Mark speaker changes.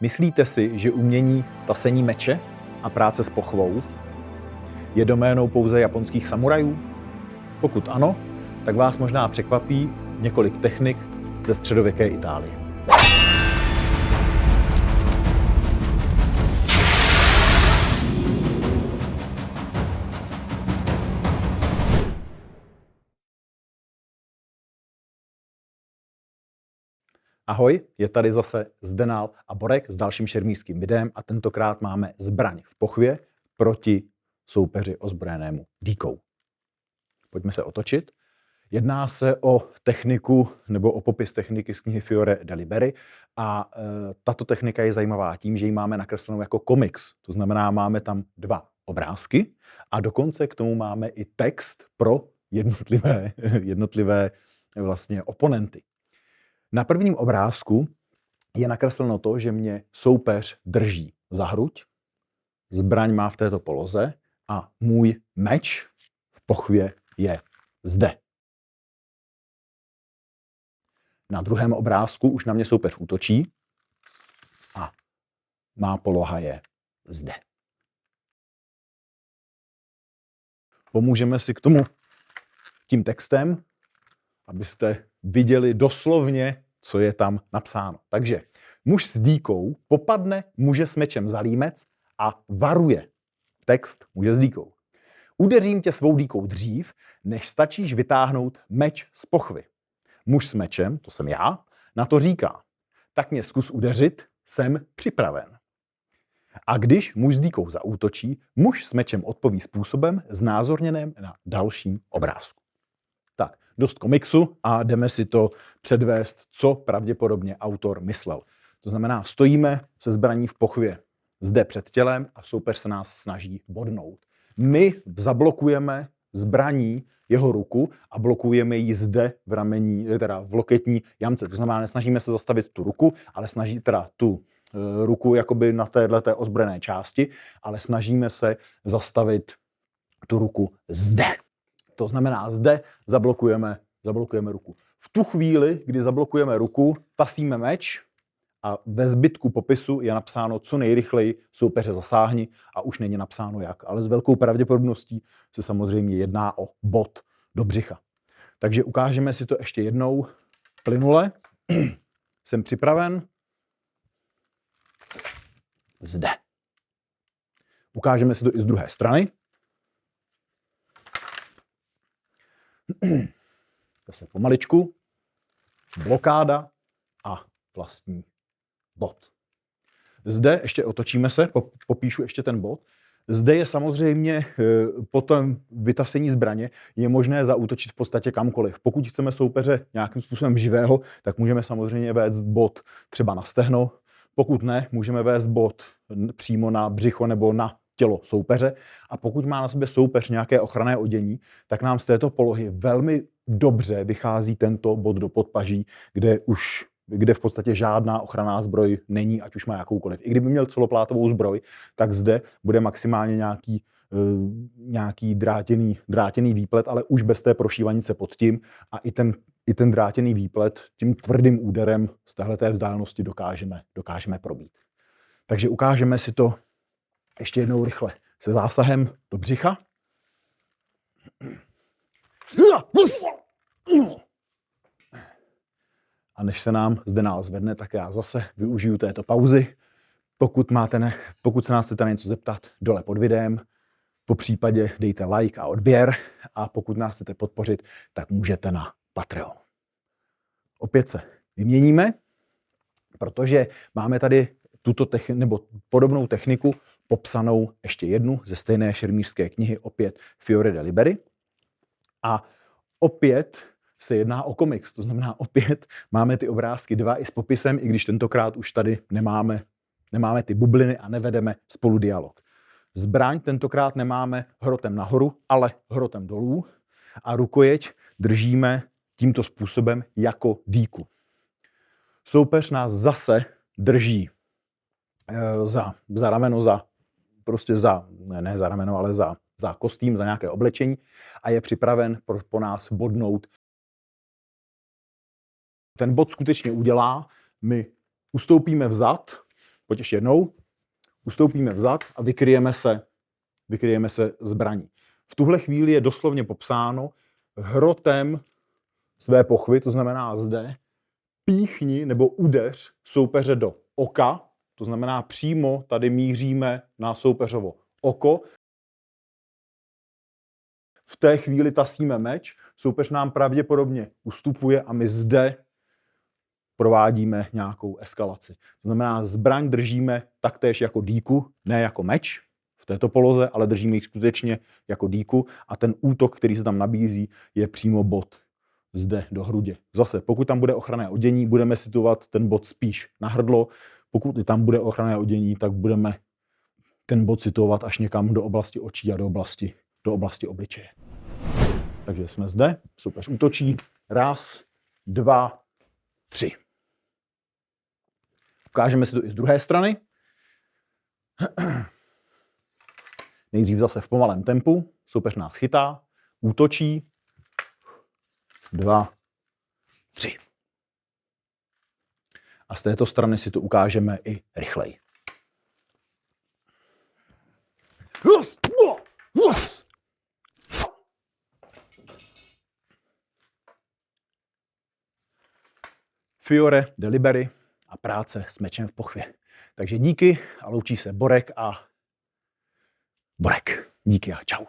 Speaker 1: Myslíte si, že umění tasení meče a práce s pochvou je doménou pouze japonských samurajů? Pokud ano, tak vás možná překvapí několik technik ze středověké Itálie. Ahoj, je tady zase Zdenal a Borek s dalším šermířským videem a tentokrát máme zbraň v pochvě proti soupeři ozbrojenému dýkou. Pojďme se otočit. Jedná se o techniku nebo o popis techniky z knihy Fiore de Liberi a tato technika je zajímavá tím, že ji máme nakreslenou jako komiks. To znamená, máme tam dva obrázky a dokonce k tomu máme i text pro jednotlivé vlastně oponenty. Na prvním obrázku je nakresleno to, že mě soupeř drží za hruď, zbraň má v této poloze a můj meč v pochvě je zde. Na druhém obrázku už na mě soupeř útočí a má poloha je zde. Pomůžeme si k tomu tím textem, abyste viděli doslovně, co je tam napsáno. Takže muž s dýkou popadne muže s mečem za límec a varuje. Text muže s dýkou. Udeřím tě svou dýkou dřív, než stačíš vytáhnout meč z pochvy. Muž s mečem, to jsem já, na to říká: tak mě zkus udeřit, jsem připraven. A když muž s dýkou zaútočí, muž s mečem odpoví způsobem znázorněném na dalším obrázku. Tak, dost komiksu a jdeme si to předvést, co pravděpodobně autor myslel. To znamená, stojíme se zbraní v pochvě zde před tělem a soupeř se nás snaží bodnout. My zablokujeme zbraní jeho ruku a blokujeme ji zde v ramení, teda v loketní jamce. To znamená, nesnažíme se zastavit tu ruku, ale snaží teda tu ruku jakoby na téhleté ozbrojené části, ale snažíme se zastavit tu ruku zde. To znamená, zde zablokujeme ruku. V tu chvíli, kdy zablokujeme ruku, tasíme meč a ve zbytku popisu je napsáno co nejrychleji soupeře zasáhni a už není napsáno jak. Ale s velkou pravděpodobností se samozřejmě jedná o bod do břicha. Takže ukážeme si to ještě jednou plynule. Jsem připraven. Zde. Ukážeme si to i z druhé strany. Zase pomaličku, blokáda a vlastní bod. Zde ještě otočíme se, popíšu ještě ten bod. Zde je samozřejmě po tom vytasení zbraně je možné zaútočit v podstatě kamkoliv. Pokud chceme soupeře nějakým způsobem živého, tak můžeme samozřejmě vést bod třeba na stehno. Pokud ne, můžeme vést bod přímo na břicho nebo na tělo soupeře. A pokud má na sobě soupeř nějaké ochranné odění, tak nám z této polohy velmi dobře vychází tento bod do podpaží, kde v podstatě žádná ochranná zbroj není, ať už má jakoukoliv. I kdyby měl celoplátovou zbroj, tak zde bude maximálně nějaký drátěný výplet, ale už bez té prošívanice pod tím a i ten drátěný výplet tím tvrdým úderem z téhleté vzdálenosti dokážeme probít. Takže ukážeme si to ještě jednou rychle se zásahem do břicha. A než se nám Zdenal zvedne, tak já zase využiju této pauzy. Pokud se nás chcete na něco zeptat, dole pod videem, po případě dejte like a odběr a pokud nás chcete podpořit, tak můžete na Patreon. Opět se vyměníme, protože máme tady podobnou techniku popsanou ještě jednu ze stejné šermířské knihy, opět Fiore de Liberi. A opět se jedná o komiks, to znamená opět máme ty obrázky dva i s popisem, i když tentokrát už tady nemáme ty bubliny a nevedeme spolu dialog. Zbraň tentokrát nemáme hrotem nahoru, ale hrotem dolů a rukojeť držíme tímto způsobem jako dýku. Soupeř nás zase drží za rameno, ne za rameno, ale za kostým, za nějaké oblečení a je připraven po nás bodnout. Ten bod skutečně udělá, my ustoupíme vzad, Pojď ještě jednou. Ustoupíme vzad a vykryjeme se zbraní. V tuhle chvíli je doslovně popsáno hrotem své pochvy, to znamená zde, píchni nebo udeř soupeře do oka, to znamená přímo tady míříme na soupeřovo oko. V té chvíli tasíme meč, soupeř nám pravděpodobně ustupuje a my zde provádíme nějakou eskalaci. To znamená, zbraň držíme taktéž jako dýku, ne jako meč v této poloze, ale držíme ji skutečně jako dýku a ten útok, který se tam nabízí, je přímo bod zde do hrudě. Zase, pokud tam bude ochranné odění, budeme situovat ten bod spíš na hrdlo. Pokud tam bude ochranné odění, tak budeme ten bod situovat až někam do oblasti očí a do oblasti obličeje. Takže jsme zde, soupeř útočí. 1, 2, 3. Ukážeme si to i z druhé strany. Nejdřív zase v pomalém tempu. Soupeř nás chytá, útočí. 2, 3. A z této strany si to ukážeme i rychleji. Fiore de liberi a práce s mečem v pochvě. Takže díky a loučí se Borek a Borek. Díky a čau.